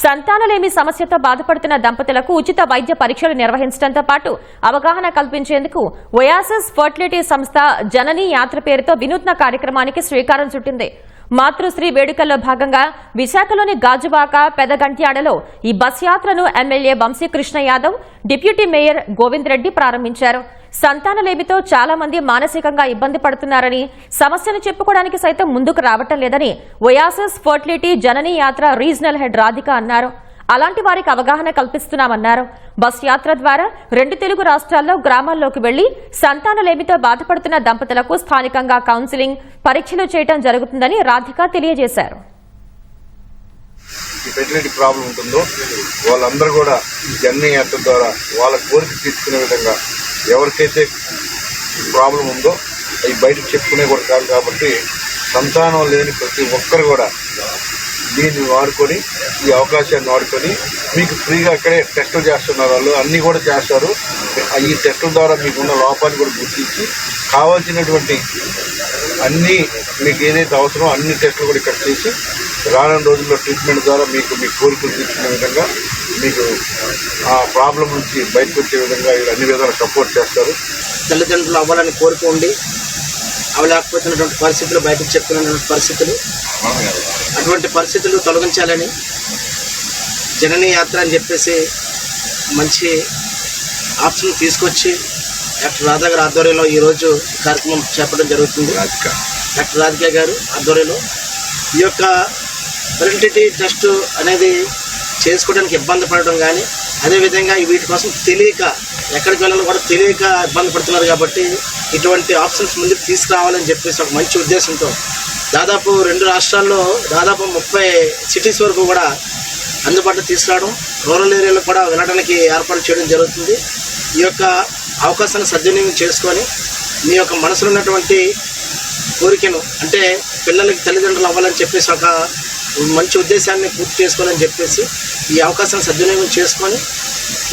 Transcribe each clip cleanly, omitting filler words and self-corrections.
సంతానలేమి సమస్యతో బాధపడుతున్న దంపతులకు ఉచిత వైద్య పరీక్షలు నిర్వహించడంతో పాటు అవగాహన కల్పించేందుకు ఒయాసిస్ ఫర్టిలిటీ సంస్థ జననీ యాత్ర పేరుతో వినూత్న కార్యక్రమానికి శ్రీకారం చుట్టింది. మాతృశ్రీ వేడుకల్లో భాగంగా విశాఖలోని గాజువాక పెదగంట్యాడలో ఈ బస్ యాత్రను MLA Vamsikrishna Yadav, deputy mayor Govind Reddy ప్రారంభించారు. సంతానలేమితో చాలా మంది మానసికంగా ఇబ్బంది పడుతున్నారని, సమస్యను చెప్పుకోవడానికి సైతం ముందుకు రావటం లేదని ఒయాసిస్ ఫర్టిలిటీ జననీ యాత్ర రీజనల్ హెడ్ రాధిక అన్నారు. అలాంటి వారికి అవగాహన కల్పిస్తున్నామన్నారు. బస్ యాత్ర ద్వారా 2 తెలుగు రాష్ట్రాల్లో గ్రామాల్లోకి వెళ్లి సంతానలేమితో బాధపడుతున్న దంపతులకు స్థానికంగా కౌన్సిలింగ్, పరీక్షలు చేయడం జరుగుతుందని రాధిక తెలియజేశారు. ఫెర్టిలిటీ ప్రాబ్లం ఉంటుందో వాళ్ళందరూ కూడా ఈ జననీ యాత్ర ద్వారా వాళ్ళ కోరిక తీసుకునే విధంగా ఎవరికైతే ప్రాబ్లం ఉందో అవి బయటకు చెప్పుకునే కూడా కాదు. కాబట్టి సంతానం లేని ప్రతి ఒక్కరు కూడా దీన్ని వాడుకొని, ఈ అవకాశాన్ని వాడుకొని మీకు ఫ్రీగా అక్కడే టెస్టులు చేస్తున్నారు. వాళ్ళు అన్నీ కూడా చేస్తారు. ఈ టెస్టుల ద్వారా మీకున్న లోపాన్ని కూడా గుర్తించి కావాల్సినటువంటి అన్నీ మీకు ఏదైతే అవసరమో అన్ని టెస్టులు కూడా ఇక్కడ చేసి రానున్న రోజుల్లో ట్రీట్మెంట్ ద్వారా మీకు మీ కోరికలు తీర్చుకునే విధంగా, మీకు ఆ ప్రాబ్లం నుంచి బయటకు వచ్చే విధంగా అన్ని విధాలు సపోర్ట్ చేస్తారు. తల్లిదండ్రులు అవ్వాలని కోరిక ఉండి అవలేకపోతున్నటువంటి పరిస్థితులు, బయటకు చెప్పుకున్నటువంటి పరిస్థితులు, అటువంటి పరిస్థితులు తొలగించాలని జననీ యాత్ర అని చెప్పేసి మంచి ఆప్షన్ తీసుకొచ్చి డాక్టర్ రాధా గారి ఆధ్వర్యంలో ఈరోజు కార్యక్రమం చేపట్టడం జరుగుతుంది. డాక్టర్ రాధిక గారు ఆధ్వర్యంలో ఈ యొక్క ఫెర్టిలిటీ టెస్ట్ అనేది చేసుకోవడానికి ఇబ్బంది పడడం కానీ, అదేవిధంగా వీటి కోసం తెలియక ఎక్కడికి వెళ్ళాలో కూడా తెలియక ఇబ్బంది పడుతున్నారు. కాబట్టి ఇటువంటి ఆప్షన్స్ ముందుకు తీసుకురావాలని చెప్పేసి ఒక మంచి ఉద్దేశంతో దాదాపు 2 రాష్ట్రాల్లో దాదాపు 30 సిటీస్ వరకు కూడా అందుబాటులో తీసుకురావడం, రూరల్ ఏరియాలో కూడా వెళ్ళడానికి ఏర్పాటు చేయడం జరుగుతుంది. ఈ యొక్క అవకాశాన్ని సద్వినియోగం చేసుకొని మీ యొక్క మనసులో ఉన్నటువంటి కోరికను, అంటే పిల్లలకి తల్లిదండ్రులు అవ్వాలని చెప్పేసి ఒక మంచి ఉద్దేశాన్ని పూర్తి చేసుకోవాలని చెప్పేసి ఈ అవకాశాన్ని సద్వినియోగం చేసుకొని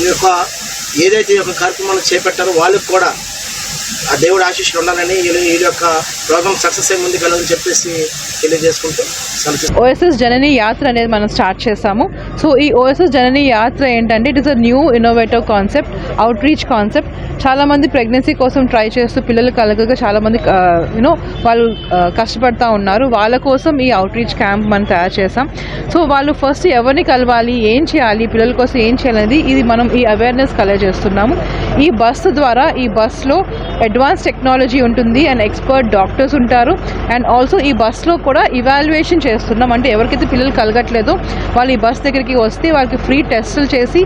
ఈ యొక్క ఏదైతే ఈ యొక్క కార్యక్రమాలు చేపట్టారో వాళ్ళకి కూడా ఆ దేవుడు ఆశీస్సులు ఉండాలని, ఈ యొక్క ప్రోగ్రామ్ సక్సెస్ అయ్యి ముందుకు వెళ్ళాలని చెప్పేసి తెలియజేసుకుంటూ ఓఎస్ఎస్ జననీ యాత్ర అనేది మనం స్టార్ట్ చేస్తాము. సో ఈ ఓఎస్ఎస్ జననీ యాత్ర ఏంటంటే it is a new innovative concept, out reach concept. చాలామంది ప్రెగ్నెన్సీ కోసం ట్రై చేస్తూ పిల్లలు కలగక చాలామంది వాళ్ళు కష్టపడుతూ ఉన్నారు. వాళ్ళ కోసం ఈ అవుట్ రీచ్ క్యాంప్ మనం తయారు చేస్తాం. సో వాళ్ళు ఫస్ట్ ఎవరిని కలవాలి, ఏం చేయాలి, పిల్లల కోసం ఏం చేయాలనేది ఇది మనం ఈ అవేర్నెస్ కలెక్ట్ చేస్తున్నాము. ఈ బస్సు ద్వారా, ఈ బస్లో అడ్వాన్స్ టెక్నాలజీ ఉంటుంది అండ్ ఎక్స్పర్ట్ డాక్టర్స్ ఉంటారు. అండ్ ఆల్సో ఈ బస్లో కూడా ఇవాల్యుయేషన్ చేస్తున్నాం. అంటే ఎవరికైతే పిల్లలు కలగట్లేదో వాళ్ళు ఈ బస్ దగ్గరికి వస్తే వాళ్ళకి ఫ్రీ టెస్టులు చేసి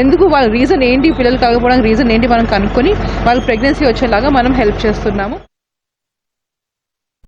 ఎందుకు వాళ్ళ రీజన్ ఏంటి, పిల్లలు కలగకపోవడానికి రీజన్ ఏంటి మనం కనుక్కొని వాళ్ళకి ప్రెగ్నెన్సీ వచ్చేలాగా మనం హెల్ప్ చేస్తున్నాము.